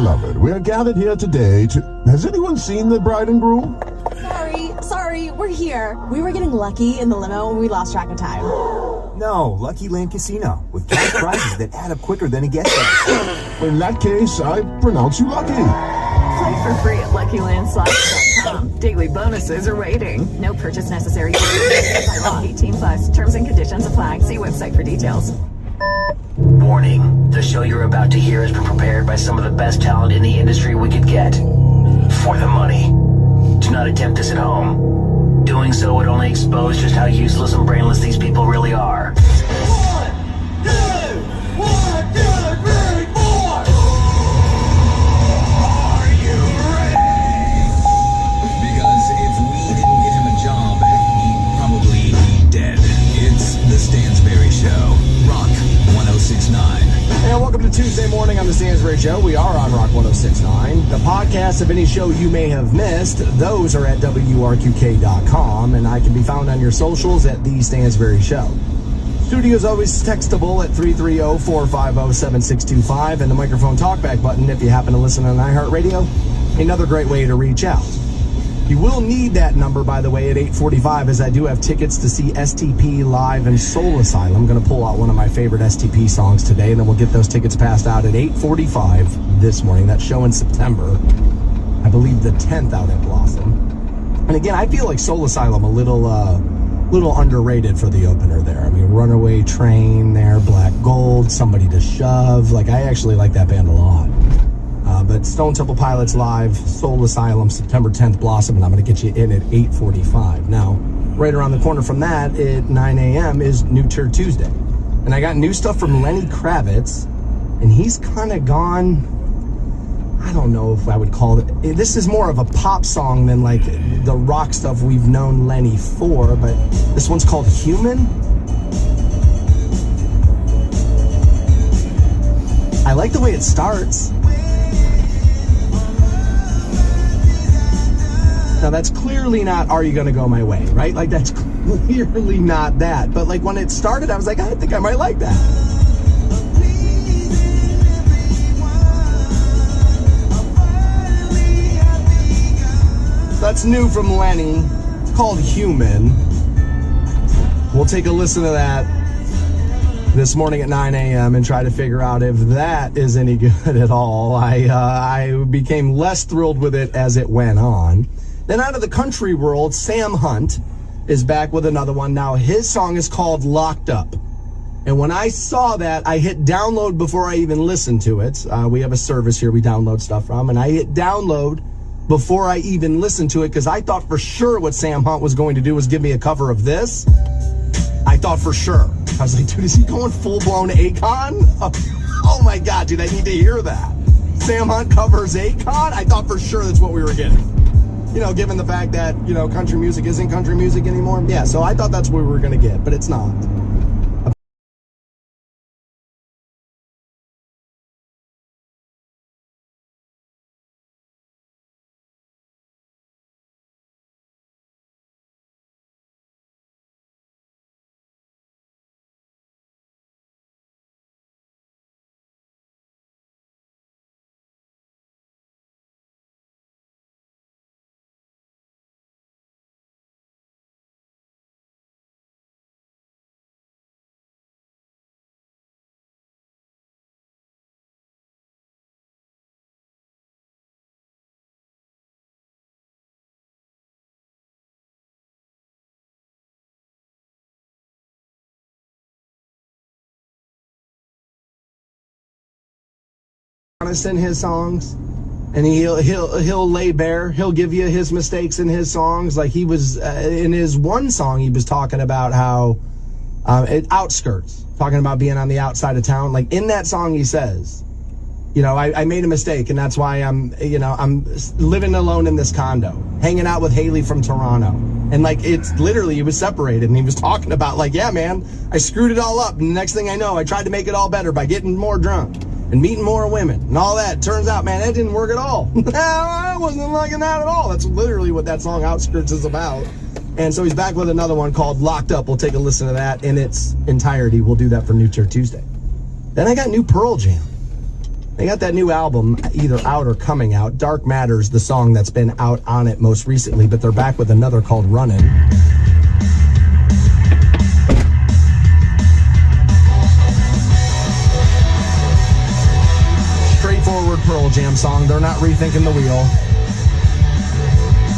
beloved, we are gathered here today to... Has anyone seen the bride and groom? Sorry, we're here. We were getting lucky in the limo and we lost track of time. No, Lucky Land Casino, with cash prizes that add up quicker than a guest registry. In that case, I pronounce you lucky. Play for free at LuckyLandSlots.com. Daily bonuses are waiting. No purchase necessary. By law, 18 plus. Terms and conditions apply. See website for details. Warning, the show you're about to hear has been prepared by some of the best talent in the industry we could get. For the money. Do not attempt this at home. Doing so would only expose just how useless and brainless these people really are. 1, 2, 1, 2, 3, 4. Are you ready? Because if we didn't get him a job, he'd probably be dead. It's the Stansberry Show. Rock 106.9. And welcome to Tuesday morning on the Stansberry Show. We are on Rock 106.9. The podcast of any show you may have missed, those are at WRQK.com, and I can be found on your socials at The Stansberry Show. Studio is always textable at 330-450-7625, and the microphone talkback button if you happen to listen on iHeartRadio. Another great way to reach out. You will need that number, by the way, at 8:45, as I do have tickets to see STP live in Soul Asylum. I'm going to pull out one of my favorite STP songs today, and then we'll get those tickets passed out at 8:45 this morning. That show in September, I believe the 10th out at Blossom. And again, I feel like Soul Asylum a little underrated for the opener there. I mean, Runaway Train there, Black Gold, Somebody to Shove. Like, I actually like that band a lot. But Stone Temple Pilots live, Soul Asylum, September 10th, Blossom, and I'm going to get you in at 8:45. Now, right around the corner from that at 9 a.m. is New Tour Tuesday. And I got new stuff from Lenny Kravitz, and he's kind of gone, I don't know if I would call it, this is more of a pop song than like the rock stuff we've known Lenny for, but this one's called Human. I like the way it starts. Now, that's clearly not Are You Gonna Go My Way, right? Like, that's clearly not that. But, like, when it started, I was like, I think I might like that. That's new from Lenny. It's called Human. We'll take a listen to that this morning at 9 a.m. and try to figure out if that is any good at all. I became less thrilled with it as it went on. Then out of the country world, Sam Hunt is back with another one. Now, his song is called Locked Up. And when I saw that, I hit download before I even listened to it. We have a service here we download stuff from. And I hit download before I even listened to it because I thought for sure what Sam Hunt was going to do was give me a cover of this. I thought for sure. I was like, dude, is he going full-blown Akon? Oh my God, dude, I need to hear that. Sam Hunt covers Akon? I thought for sure that's what we were getting. You know, given the fact that, you know, country music isn't country music anymore. Yeah, so I thought that's what we were going to get, but it's not. Honest in his songs, and he'll lay bare, he'll give you his mistakes in his songs. Like he was in his one song, he was talking about how outskirts, talking about being on the outside of town. Like in that song, he says, you know, I made a mistake, and that's why I'm living alone in this condo, hanging out with Haley from Toronto. And like, it's literally, he was separated, and he was talking about like, yeah, man, I screwed it all up. And the next thing I know, I tried to make it all better by getting more drunk and meeting more women and all that. Turns out, man, that didn't work at all. I wasn't liking that at all. That's literally what that song Outskirts is about. And so he's back with another one called Locked Up. We'll take a listen to that in its entirety. We'll do that for New Tour Tuesday. Then I got new Pearl Jam. They got that new album either out or coming out. Dark Matter's the song that's been out on it most recently, but they're back with another called Runnin'. Straightforward Pearl Jam song. They're not rethinking the wheel.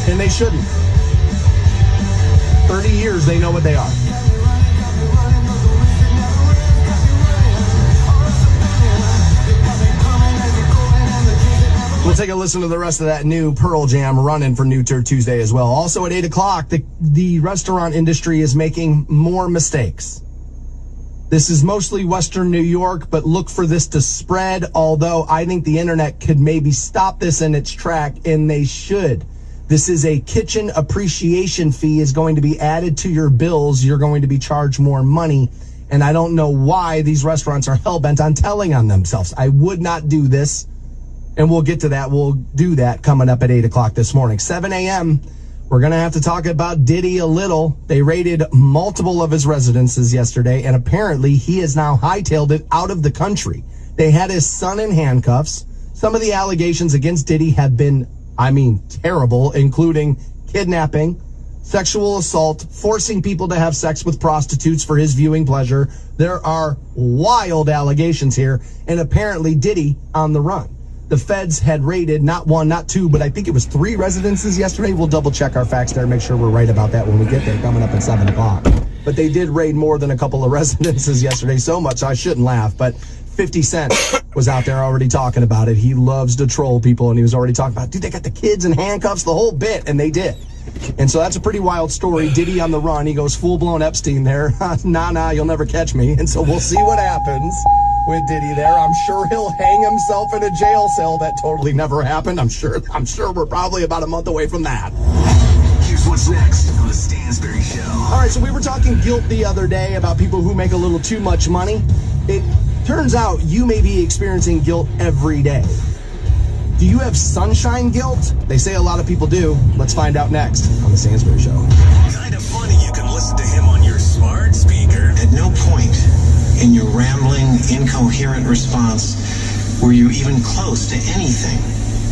And they shouldn't. 30 years, they know what they are. We'll take a listen to the rest of that new Pearl Jam Running for New Tour Tuesday as well. Also at 8 o'clock, the restaurant industry is making more mistakes. This is mostly Western New York, but look for this to spread, although I think the internet could maybe stop this in its track, and they should. This is a kitchen appreciation fee is going to be added to your bills. You're going to be charged more money, and I don't know why these restaurants are hell-bent on telling on themselves. I would not do this. And we'll get to that. We'll do that coming up at 8 o'clock this morning. 7 a.m., we're going to have to talk about Diddy a little. They raided multiple of his residences yesterday, and apparently he has now hightailed it out of the country. They had his son in handcuffs. Some of the allegations against Diddy have been, terrible, including kidnapping, sexual assault, forcing people to have sex with prostitutes for his viewing pleasure. There are wild allegations here, and apparently Diddy on the run. The feds had raided not one, not two, but I think it was 3 residences yesterday. We'll double check our facts there, make sure we're right about that when we get there, coming up at 7 o'clock. But they did raid more than a couple of residences yesterday, so much I shouldn't laugh. But 50 Cent was out there already talking about it. He loves to troll people, and he was already talking about, dude, they got the kids in handcuffs, the whole bit, and they did. And so that's a pretty wild story. Diddy on the run. He goes full-blown Epstein there. Nah, you'll never catch me. And so we'll see what happens with Diddy there. I'm sure he'll hang himself in a jail cell. That totally never happened. I'm sure we're probably about a month away from that. Here's what's next on the Stansberry Show. All right, so we were talking guilt the other day about people who make a little too much money. It turns out you may be experiencing guilt every day. Do you have sunshine guilt? They say a lot of people do. Let's find out next on the Stansberry Show. Kind of funny you can listen to him on your smart speaker. At no point in your rambling, incoherent response were you even close to anything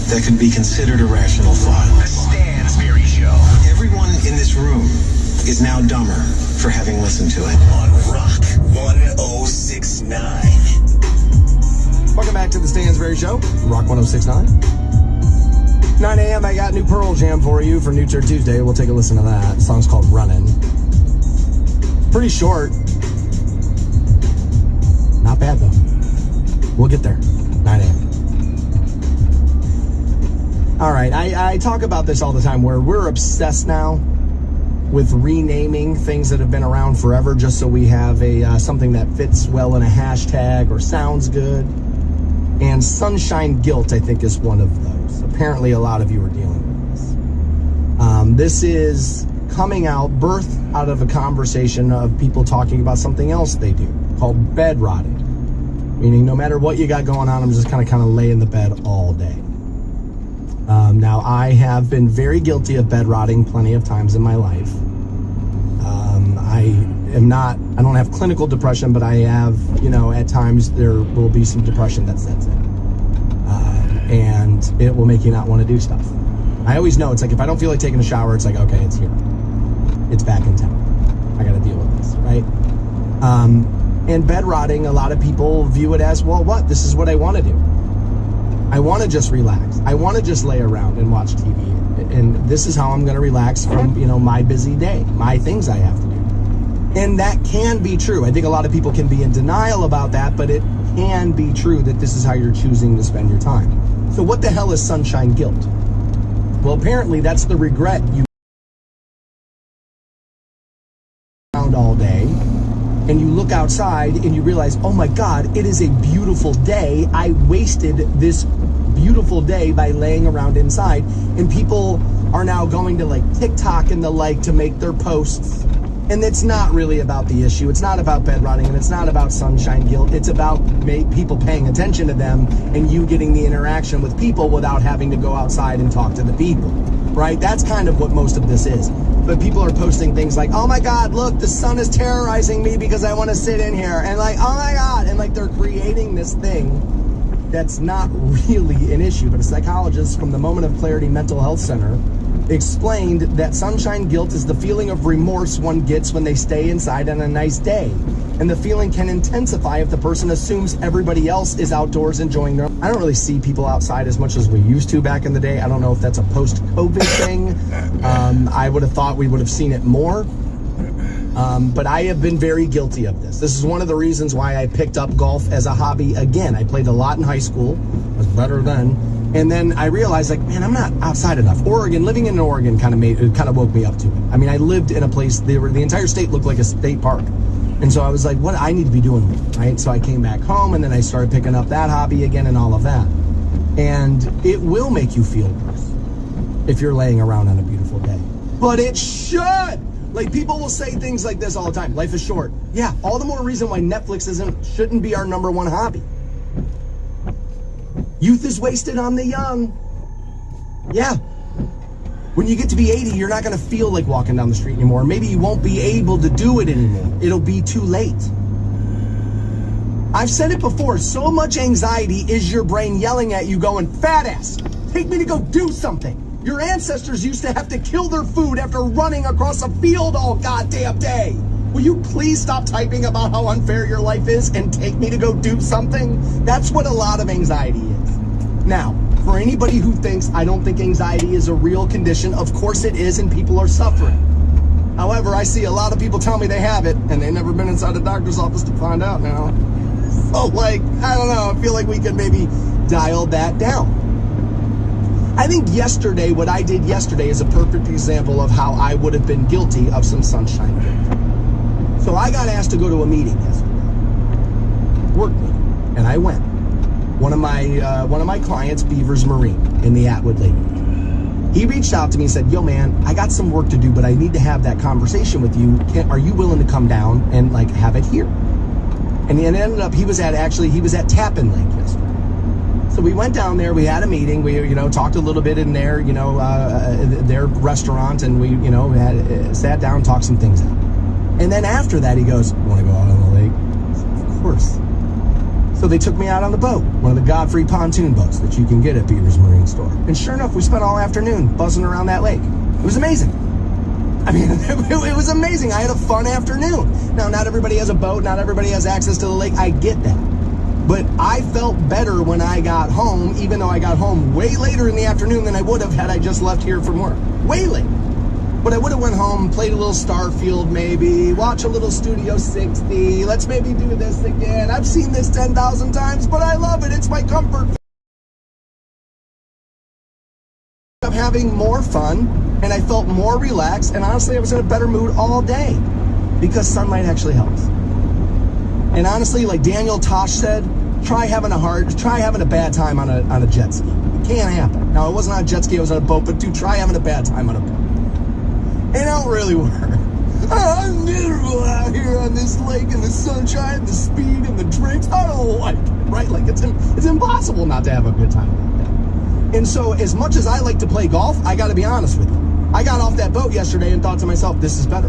that could be considered a rational thought. The Stansberry Show. Everyone in this room is now dumber for having listened to it. On Rock 1069. Welcome back to the Stansberry Show, Rock 1069. 9 a.m., I got new Pearl Jam for you for New Tour Tuesday. We'll take a listen to that. The song's called Runnin'. Pretty short. Not bad, though. We'll get there. 9 a.m. All right, I talk about this all the time where we're obsessed now with renaming things that have been around forever just so we have a something that fits well in a hashtag or sounds good. And sunshine guilt, I think, is one of those. Apparently, a lot of you are dealing with this. This is coming out, birthed out of a conversation of people talking about something else they do called bed rotting. Meaning, no matter what you got going on, I'm just kind of lay in the bed all day. Now, I have been very guilty of bed rotting plenty of times in my life. I don't have clinical depression, but I have, at times there will be some depression that sets in. And it will make you not want to do stuff. I always know, it's like, if I don't feel like taking a shower, it's like, okay, it's here. It's back in town. I got to deal with this, right? And bed rotting, a lot of people view it as, well, this is what I want to do. I want to just relax. I want to just lay around and watch TV. And this is how I'm going to relax from, my busy day, my things I have to do. And that can be true. I think a lot of people can be in denial about that, but it can be true that this is how you're choosing to spend your time. So what the hell is sunshine guilt? Well, apparently that's the regret you found all day, and you look outside and you realize, oh my God, it is a beautiful day. I wasted this beautiful day by laying around inside. And people are now going to TikTok and the like to make their posts. And it's not really about the issue. It's not about bed rotting, and it's not about sunshine guilt. It's about people paying attention to them and you getting the interaction with people without having to go outside and talk to the people, right? That's kind of what most of this is. But people are posting things like, oh my God, look, the sun is terrorizing me because I want to sit in here. And oh my God. And they're creating this thing that's not really an issue. But a psychologist from the Moment of Clarity Mental Health Center explained that sunshine guilt is the feeling of remorse one gets when they stay inside on a nice day. And the feeling can intensify if the person assumes everybody else is outdoors enjoying their... I don't really see people outside as much as we used to back in the day. I don't know if that's a post-COVID thing. I would have thought we would have seen it more. But I have been very guilty of this. This is one of the reasons why I picked up golf as a hobby again. I played a lot in high school. I was better then. And then I realized, like, man, I'm not outside enough. Oregon, living in Oregon kind of woke me up to it. I mean, I lived in a place, the entire state looked like a state park. And so I was like, what I need to be doing more, right? So I came back home and then I started picking up that hobby again and all of that. And it will make you feel worse if you're laying around on a beautiful day. But it should! Like, people will say things like this all the time. Life is short. Yeah, all the more reason why Netflix shouldn't be our number one hobby. Youth is wasted on the young. Yeah. When you get to be 80, you're not going to feel like walking down the street anymore. Maybe you won't be able to do it anymore. It'll be too late. I've said it before. So much anxiety is your brain yelling at you going, fat ass, take me to go do something. Your ancestors used to have to kill their food after running across a field all goddamn day. Will you please stop typing about how unfair your life is and take me to go do something? That's what a lot of anxiety is. Now, for anybody who thinks I don't think anxiety is a real condition, of course it is, and people are suffering. However, I see a lot of people tell me they have it, and they've never been inside a doctor's office to find out now. So, like, I don't know, I feel like we could maybe dial that down. I think what I did yesterday is a perfect example of how I would have been guilty of some sunshine guilt. So I got asked to go to a meeting yesterday, work meeting, and I went. One of my clients, Beavers Marine, in the Atwood Lake. He reached out to me and said, yo man, I got some work to do, but I need to have that conversation with you. Are you willing to come down and like have it here? And it ended up, he was at Tappan Lake yesterday. So we went down there, we had a meeting, we, talked a little bit in there, their restaurant, and we, sat down, talked some things out. And then after that, he goes, want to go out on the lake? I said, of course. So they took me out on the boat, one of the Godfrey pontoon boats that you can get at Beavers Marine Store. And sure enough, we spent all afternoon buzzing around that lake. It was amazing. I mean, it was amazing. I had a fun afternoon. Now, not everybody has a boat, not everybody has access to the lake. I get that. But I felt better when I got home, even though I got home way later in the afternoon than I would have had I just left here from work. Way late. But I would have went home, played a little Starfield maybe, watch a little Studio 60. Let's maybe do this again. I've seen this 10,000 times, but I love it. It's my comfort. I'm having more fun, and I felt more relaxed, and honestly, I was in a better mood all day because sunlight actually helps. And honestly, like Daniel Tosh said, try having a bad time on a jet ski. It can't happen. Now, it wasn't on a jet ski, I was on a boat, but dude, try having a bad time on a boat. It don't really work. I'm miserable out here on this lake in the sunshine, the speed, and the drinks. I don't like it, right? Like, it's impossible not to have a good time like that. And so, as much as I like to play golf, I got to be honest with you. I got off that boat yesterday and thought to myself, this is better.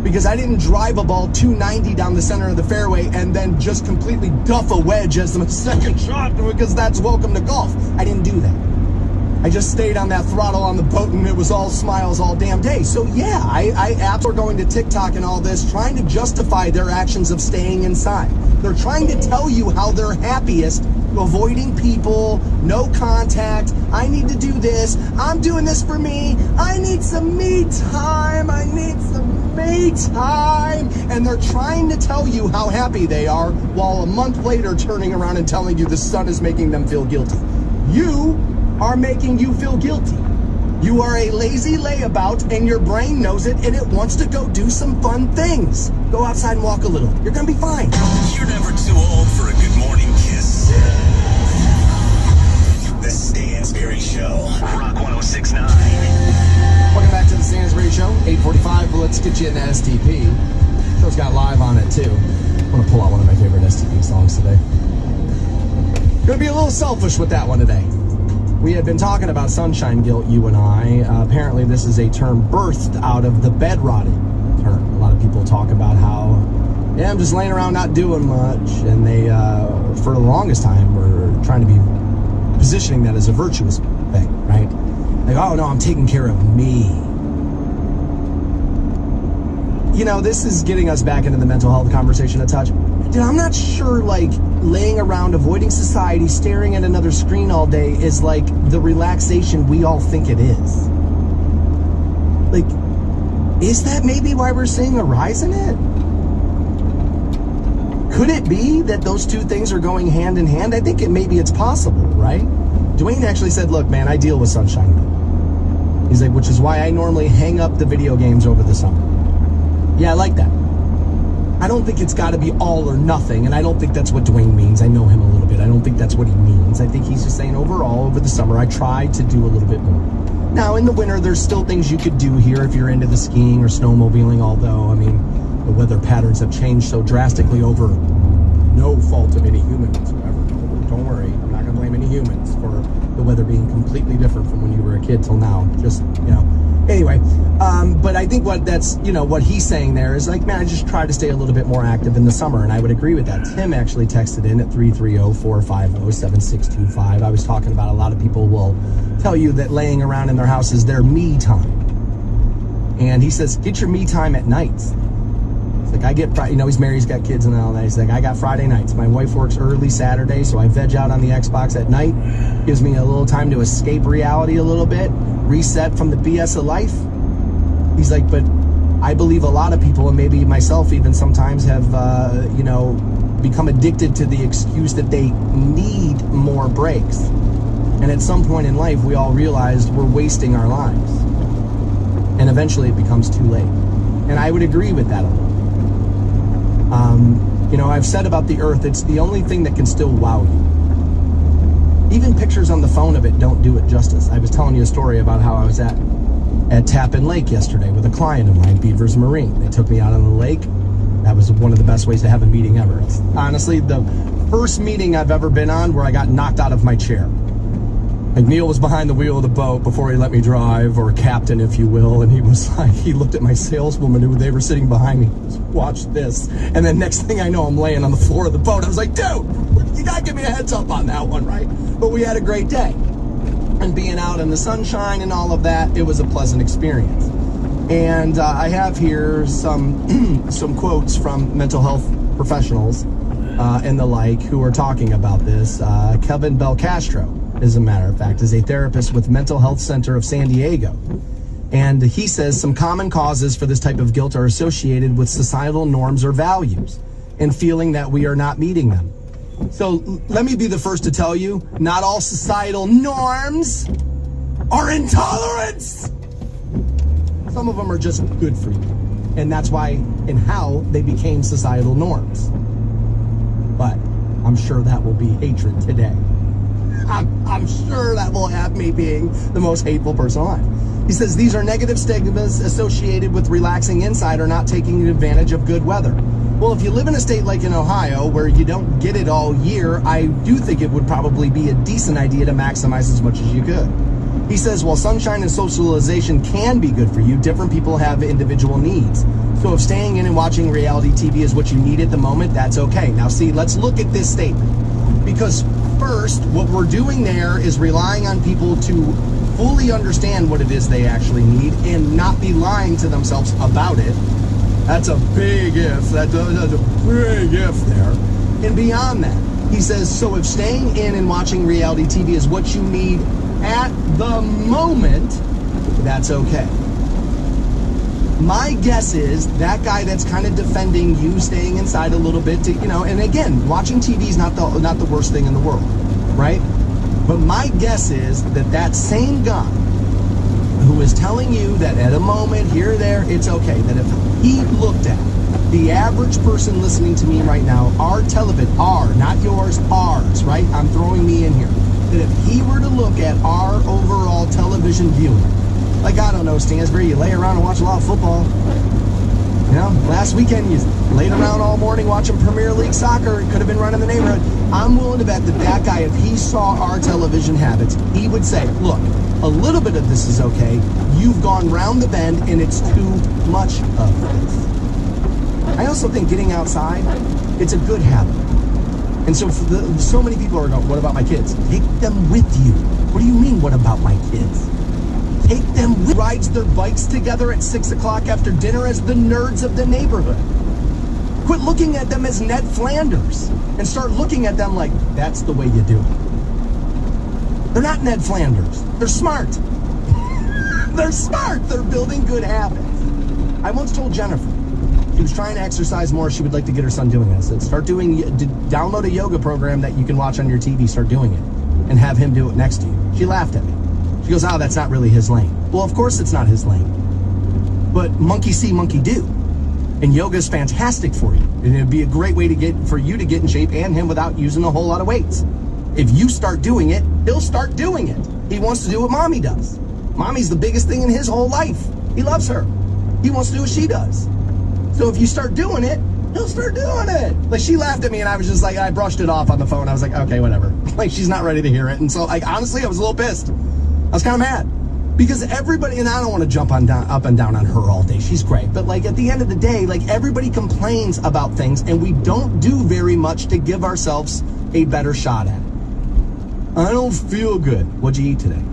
Because I didn't drive a ball 290 down the center of the fairway and then just completely duff a wedge as the second shot because that's welcome to golf. I didn't do that. I just stayed on that throttle on the boat and it was all smiles all damn day. So yeah, I apps are going to TikTok and all this trying to justify their actions of staying inside. They're trying to tell you how they're happiest, avoiding people, no contact. I need to do this. I'm doing this for me. I need some me time. I need some me time. And they're trying to tell you how happy they are while a month later turning around and telling you the sun is making them feel guilty. You are making you feel guilty. You are a lazy layabout and your brain knows it and it wants to go do some fun things. Go outside and walk a little. You're gonna be fine. You're never too old for a good morning kiss. The Stansberry Show. Rock 106.9. Welcome back to the Stansberry Show. 8:45. Let's get you into STP. Show's got live on it too. I'm gonna pull out one of my favorite STP songs today. Gonna be a little selfish with that one today. We had been talking about sunshine guilt, you and I. Apparently this is a term birthed out of the bed rotting term. A lot of people talk about how yeah, I'm just laying around not doing much. And they, for the longest time, were trying to be positioning that as a virtuous thing, right? Like, oh no, I'm taking care of me. You know, this is getting us back into the mental health conversation a touch. Dude, I'm not sure, like, laying around, avoiding society, staring at another screen all day is like the relaxation we all think it is. Like, is that maybe why we're seeing a rise in it? Could it be that those two things are going hand in hand? I think it's possible, right? Dwayne actually said, look, man, I deal with sunshine. He's like, which is why I normally hang up the video games over the summer. Yeah, I like that. I don't think it's got to be all or nothing, and I don't think that's what Dwayne means. I know him a little bit. I don't think that's what he means. I think he's just saying overall, over the summer, I try to do a little bit more. Now, in the winter, there's still things you could do here if you're into the skiing or snowmobiling, although, I mean, the weather patterns have changed so drastically over no fault of any human whatsoever. Don't worry, I'm not going to blame any humans for the weather being completely different from when you were a kid till now. Just, you know. Anyway, but I think what he's saying there is like, man, I just try to stay a little bit more active in the summer, and I would agree with that. Tim actually texted in at 330-450-7625. I was talking about a lot of people will tell you that laying around in their house is their me time. And he says, get your me time at nights. It's like, I get, he's married, he's got kids and all that. He's like, I got Friday nights. My wife works early Saturday, so I veg out on the Xbox at night. Gives me a little time to escape reality a little bit, reset from the BS of life. He's like, but I believe a lot of people, and maybe myself even sometimes, have, become addicted to the excuse that they need more breaks. And at some point in life, we all realized we're wasting our lives. And eventually it becomes too late. And I would agree with that a little. I've said about the Earth, it's the only thing that can still wow you. Even pictures on the phone of it don't do it justice. I was telling you a story about how I was at Tappan Lake yesterday with a client of mine, Beavers Marine. They took me out on the lake. That was one of the best ways to have a meeting ever. It's honestly the first meeting I've ever been on where I got knocked out of my chair. Like, Neil was behind the wheel of the boat before he let me drive, or captain, if you will, and he was like, he looked at my saleswoman who they were sitting behind me. Watch this. And then next thing I know, I'm laying on the floor of the boat. I was like, dude, you gotta give me a heads up on that one, right? But we had a great day. And being out in the sunshine and all of that, it was a pleasant experience. And I have here some quotes from mental health professionals and the like who are talking about this. Kevin Belcastro, as a matter of fact, is a therapist with Mental Health Center of San Diego. And he says some common causes for this type of guilt are associated with societal norms or values and feeling that we are not meeting them. So let me be the first to tell you, not all societal norms are intolerance. Some of them are just good for you. And that's why and how they became societal norms. But I'm sure that will be hatred today. I'm sure that will have me being the most hateful person alive. He says these are negative stigmas associated with relaxing inside or not taking advantage of good weather. Well, if you live in a state like in Ohio where you don't get it all year, I do think it would probably be a decent idea to maximize as much as you could. He says while sunshine and socialization can be good for you, different people have individual needs. So if staying in and watching reality TV is what you need at the moment, that's okay. Now see, let's look at this statement. Because first, what we're doing there is relying on people to fully understand what it is they actually need and not be lying to themselves about it. That's a big if. That's a big if there. And beyond that, he says, so if staying in and watching reality TV is what you need at the moment, that's okay. My guess is that guy that's kind of defending you staying inside a little bit to, and again, watching TV is not the worst thing in the world, right? But my guess is that same guy who is telling you that at a moment, here or there, it's okay, that if he looked at the average person listening to me right now, our television, not yours, ours, right? I'm throwing me in here. That if he were to look at our overall television viewing, like, I don't know, Stansbury, you lay around and watch a lot of football. Last weekend you laid around all morning watching Premier League soccer. It could have been running the neighborhood. I'm willing to bet that guy, if he saw our television habits, he would say, look, a little bit of this is okay. You've gone round the bend and it's too much of this. I also think getting outside, it's a good habit. And so so many people are going, what about my kids? Take them with you. What do you mean, what about my kids? Take them with rides their bikes together at 6 o'clock after dinner as the nerds of the neighborhood. Quit looking at them as Ned Flanders and start looking at them like, that's the way you do it. They're not Ned Flanders. They're smart. They're smart. They're building good habits. I once told Jennifer, she was trying to exercise more. She would like to get her son doing this. And download a yoga program that you can watch on your TV, start doing it, and have him do it next to you. She laughed at me. She goes, oh, that's not really his lane. Well, of course it's not his lane. But monkey see, monkey do. And yoga is fantastic for you. And it'd be a great way for you to get in shape and him without using a whole lot of weights. If you start doing it, he'll start doing it. He wants to do what mommy does. Mommy's the biggest thing in his whole life. He loves her. He wants to do what she does. So if you start doing it, he'll start doing it. Like, she laughed at me and I was just like, I brushed it off on the phone. I was like, okay, whatever. Like, she's not ready to hear it. And so, like, honestly, I was a little pissed. I was kind of mad. Because everybody, and I don't want to jump up and down on her all day. She's great. But, like, at the end of the day, like, everybody complains about things, and we don't do very much to give ourselves a better shot at it. I don't feel good. What'd you eat today?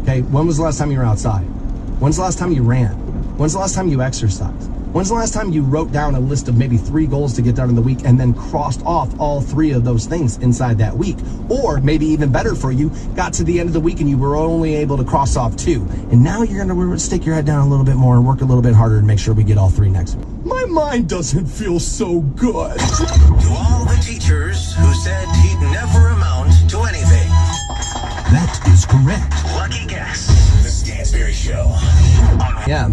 Okay, when was the last time you were outside? When's the last time you ran? When's the last time you exercised? When's the last time you wrote down a list of maybe 3 goals to get done in the week and then crossed off all 3 of those things inside that week? Or maybe even better for you, got to the end of the week and you were only able to cross off 2. And now you're going to stick your head down a little bit more and work a little bit harder to make sure we get all 3 next week. My mind doesn't feel so good. To all the teachers who said he'd never amount to anything. That is correct. Lucky guess. The Stansberry Show. Yeah,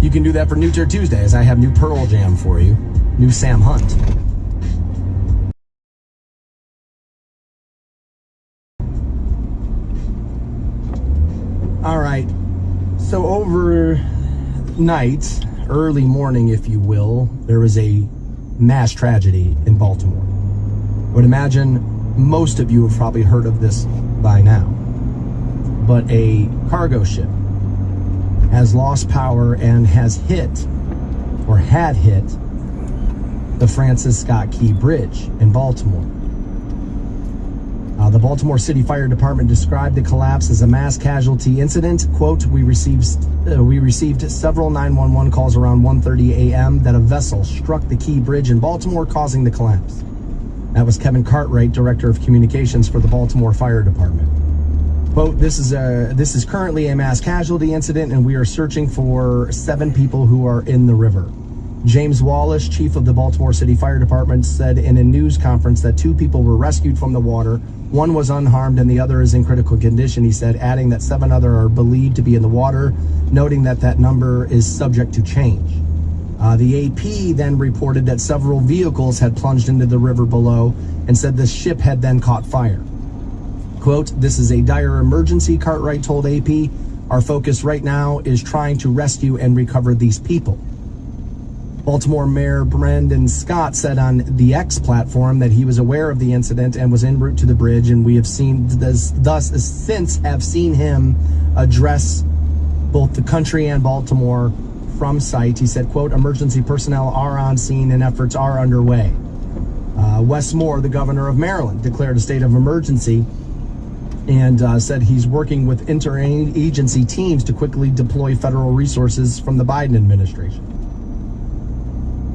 you can do that for New Tier Tuesdays. I have new Pearl Jam for you. New Sam Hunt. All right. So overnight, early morning, if you will, there was a mass tragedy in Baltimore. I would imagine most of you have probably heard of this by now. But a cargo ship has lost power and has hit, or had hit, the Francis Scott Key Bridge in Baltimore. The Baltimore City Fire Department described the collapse as a mass casualty incident. Quote, we received several 911 calls around 1:30 a.m. that a vessel struck the Key Bridge in Baltimore, causing the collapse. That was Kevin Cartwright, Director of Communications for the Baltimore Fire Department. Quote, this is currently a mass casualty incident and we are searching for 7 people who are in the river. James Wallace, chief of the Baltimore City Fire Department, said in a news conference that 2 people were rescued from the water. 1 was unharmed and the other is in critical condition, he said, adding that 7 others are believed to be in the water, noting that number is subject to change. The AP then reported that several vehicles had plunged into the river below and said the ship had then caught fire. Quote, this is a dire emergency, Cartwright told AP. Our focus right now is trying to rescue and recover these people. Baltimore Mayor Brandon Scott said on the X platform that he was aware of the incident and was en route to the bridge, and we have seen since have seen him address both the country and Baltimore from site. He said, quote, emergency personnel are on scene and efforts are underway. Wes Moore, the governor of Maryland, declared a state of emergency and said he's working with interagency teams to quickly deploy federal resources from the Biden administration.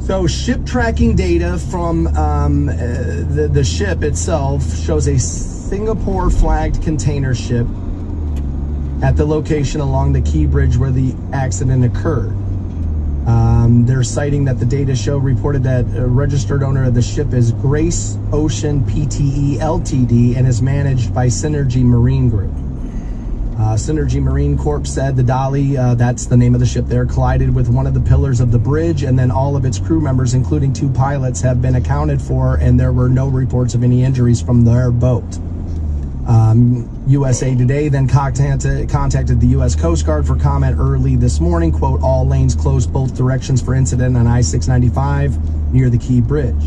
So ship tracking data from the ship itself shows a Singapore flagged container ship at the location along the Key Bridge where the accident occurred. They're citing that the data show reported that a registered owner of the ship is Grace Ocean PTE Ltd. And is managed by Synergy Marine Group. Synergy Marine Corp said the Dolly, that's the name of the ship there, collided with one of the pillars of the bridge, and then all of its crew members, including 2 pilots, have been accounted for, and there were no reports of any injuries from their boat. USA Today then contacted the U.S. Coast Guard for comment early this morning. Quote, all lanes closed both directions for incident on I-695 near the Key Bridge.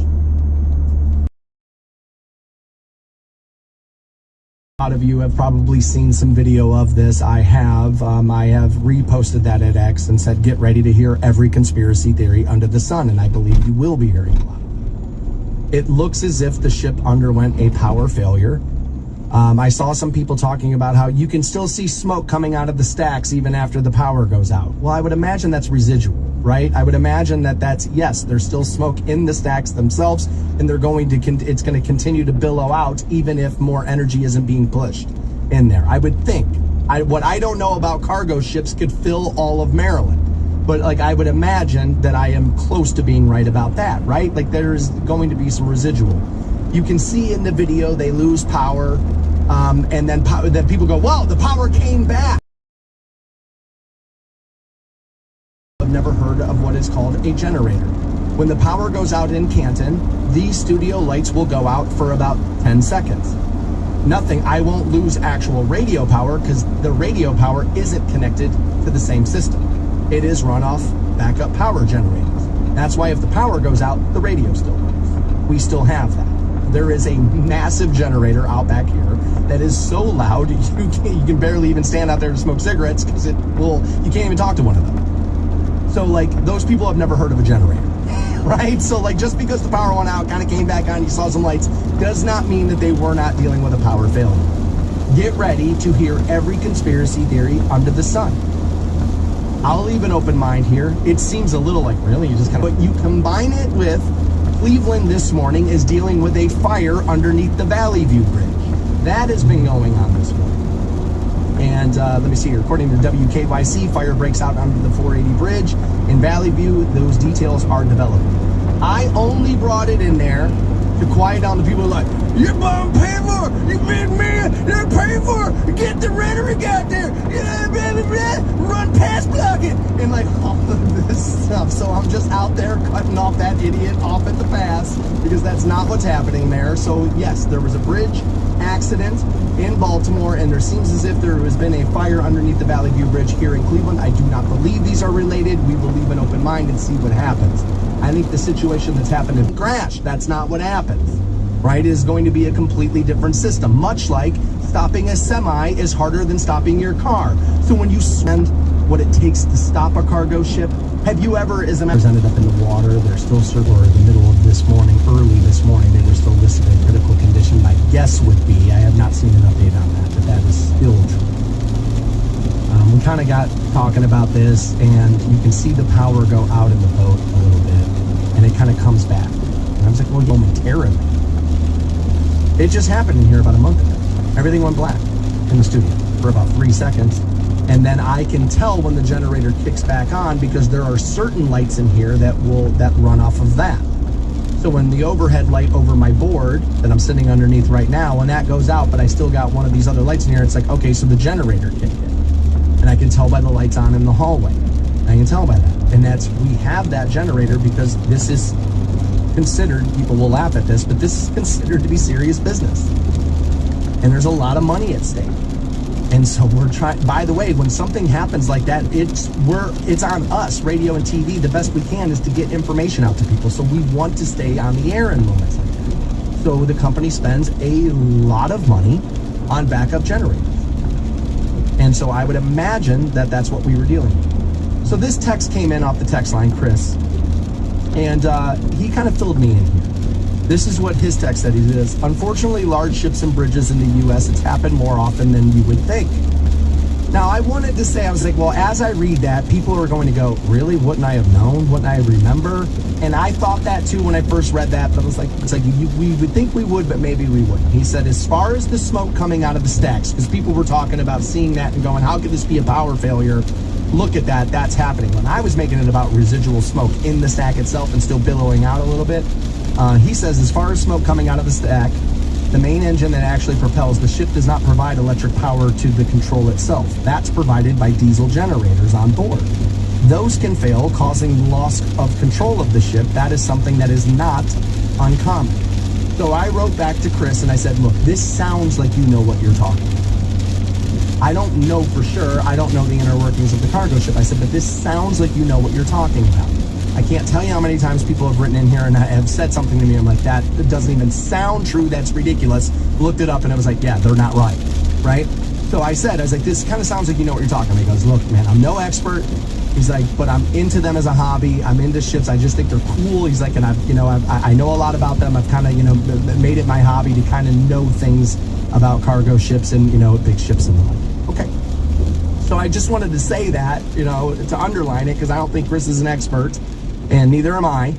lot of you have probably seen some video of this. I have reposted that at X and said, get ready to hear every conspiracy theory under the sun, and I believe you will be hearing a lot. It looks as if the ship underwent a power failure. I saw some people talking about how you can still see smoke coming out of the stacks even after the power goes out. Well, I would imagine that's residual, right? I would imagine that that's, yes, there's still smoke in the stacks themselves, and they're going to, it's going to continue to billow out even if more energy isn't being pushed in there. I would think. What I don't know about cargo ships could fill all of Maryland. But like, I would imagine that I am close to being right about that, right? Like, there's going to be some residual. You can see in the video they lose power, and then people go, "Well, the power came back." I've never heard of what is called a generator. When the power goes out in Canton, these studio lights will go out for about 10 seconds. Nothing. I won't lose actual radio power because the radio power isn't connected to the same system. It is run off backup power generators. That's why if the power goes out, the radio still works. We still have that. There is a massive generator out back here that is so loud you can barely even stand out there to smoke cigarettes because you can't even talk to one of them. So like, those people have never heard of a generator, right? So like, just because the power went out, kind of came back on, you saw some lights, does not mean that they were not dealing with a power failure. Get ready to hear every conspiracy theory under the sun. I'll leave an open mind here. It seems a little like, really, you just kind of, but you combine it with Cleveland this morning is dealing with a fire underneath the Valley View Bridge. That has been going on this morning. And let me see here. According to WKYC, fire breaks out under the 480 bridge in Valley View. Those details are developing. I only brought it in there to quiet down the people who are like, you're bum paper, you big man, you're paper, get the rhetoric out there, blah, blah, blah, run past block it, and like all of this stuff. So I'm just out there cutting off that idiot off at the pass because that's not what's happening there. So yes, there was a bridge accident in Baltimore, and there seems as if there has been a fire underneath the Valley View Bridge here in Cleveland. I do not believe these are related. We will leave an open mind and see what happens. I think the situation that's happened in crash, that's not what happens, right? It is going to be a completely different system, much like stopping a semi is harder than stopping your car. So when you spend what it takes to stop a cargo ship, have you ever, as a matter, ended up in the water? They're still circling in the middle of this morning, early this morning, they were still listed in critical condition. My guess would be, I have not seen an update on that, but that is still true. We kind of got talking about this, and you can see the power go out in the boat a little bit, and it kind of comes back. And I was like, well, momentarily. It just happened in here about a month ago. Everything went black in the studio for about 3 seconds. And then I can tell when the generator kicks back on because there are certain lights in here that run off of that. So when the overhead light over my board that I'm sitting underneath right now, when that goes out, but I still got one of these other lights in here, it's like, okay, so the generator kicked in. And I can tell by the lights on in the hallway. I can tell by that. And we have that generator because this is considered, people will laugh at this, but this is considered to be serious business. And there's a lot of money at stake. And so we're trying, by the way, when something happens like that, it's on us, radio and TV. The best we can is to get information out to people. So we want to stay on the air in moments like that. So the company spends a lot of money on backup generators. And so I would imagine that that's what we were dealing with. So this text came in off the text line, Chris, and he kind of filled me in here. This is what his text said. He says, unfortunately, large ships and bridges in the U.S., it's happened more often than you would think. Now, I wanted to say, I was like, well, as I read that, people are going to go, really? Wouldn't I have known? Wouldn't I remember? And I thought that too when I first read that, but I was like, we would think we would, but maybe we wouldn't. He said, as far as the smoke coming out of the stacks, because people were talking about seeing that and going, how could this be a power failure? Look at that, that's happening. When I was making it about residual smoke in the stack itself and still billowing out a little bit, he says, as far as smoke coming out of the stack, the main engine that actually propels the ship does not provide electric power to the control itself. That's provided by diesel generators on board. Those can fail, causing loss of control of the ship. That is something that is not uncommon. So I wrote back to Chris and I said, look, this sounds like you know what you're talking about. I don't know for sure. I don't know the inner workings of the cargo ship. I said, but this sounds like you know what you're talking about. I can't tell you how many times people have written in here and have said something to me. I'm like, that doesn't even sound true. That's ridiculous. Looked it up and it was like, yeah, they're not right. right? So I was like, this kind of sounds like you know what you're talking about. He goes, look, man, I'm no expert. He's like, but I'm into them as a hobby. I'm into ships. I just think they're cool. He's like, and I know a lot about them. I've kind of, made it my hobby to kind of know things about cargo ships and, big ships and the like. Okay. So I just wanted to say that, to underline it, because I don't think Chris is an expert, and neither am I.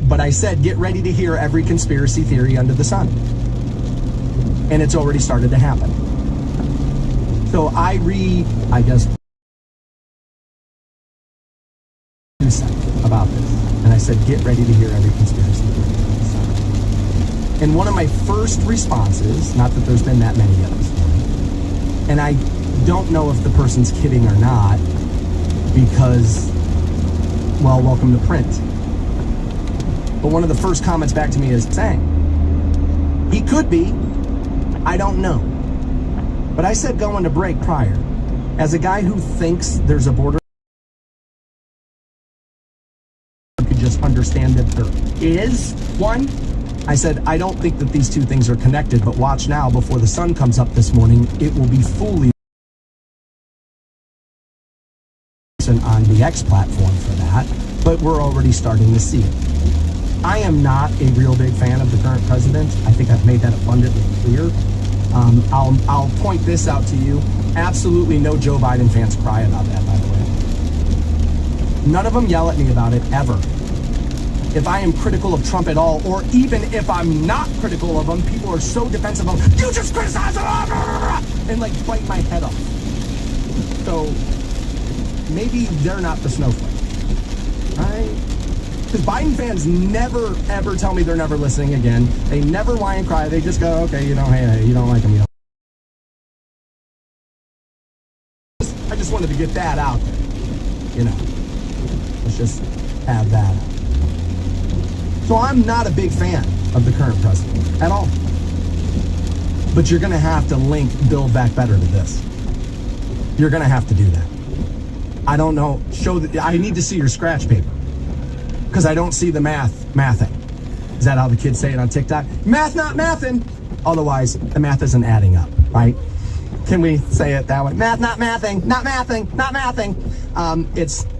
But I said, get ready to hear every conspiracy theory under the sun. And it's already started to happen. So I guess, 2 seconds about this. And I said, get ready to hear every conspiracy theory under the sun. And one of my first responses, not that there's been that many yet this morning, and I don't know if the person's kidding or not, because, well, welcome to print. But one of the first comments back to me is saying, he could be, I don't know. But I said going to break prior, as a guy who thinks there's a border, could just understand that there is one. I said, I don't think that these two things are connected, but watch now, before the sun comes up this morning, it will be fully on the X platform for that, but we're already starting to see it. I am not a real big fan of the current president. I think I've made that abundantly clear. I'll point this out to you. Absolutely no Joe Biden fans cry about that, by the way. None of them yell at me about it, ever. If I am critical of Trump at all, or even if I'm not critical of him, people are so defensive of him, you just criticize him, and like bite my head off. So maybe they're not the snowflake, right? Because Biden fans never, ever tell me they're never listening again. They never whine and cry. They just go, okay, hey, you don't like him, I just wanted to get that out there, Let's just have that out. So I'm not a big fan of the current president at all. But you're going to have to link Build Back Better to this. You're going to have to do that. I don't know. I need to see your scratch paper. Because I don't see the mathing. Is that how the kids say it on TikTok? Math not mathin'. Otherwise, the math isn't adding up, right? Can we say it that way? Math not mathing, not mathing, not mathing. It's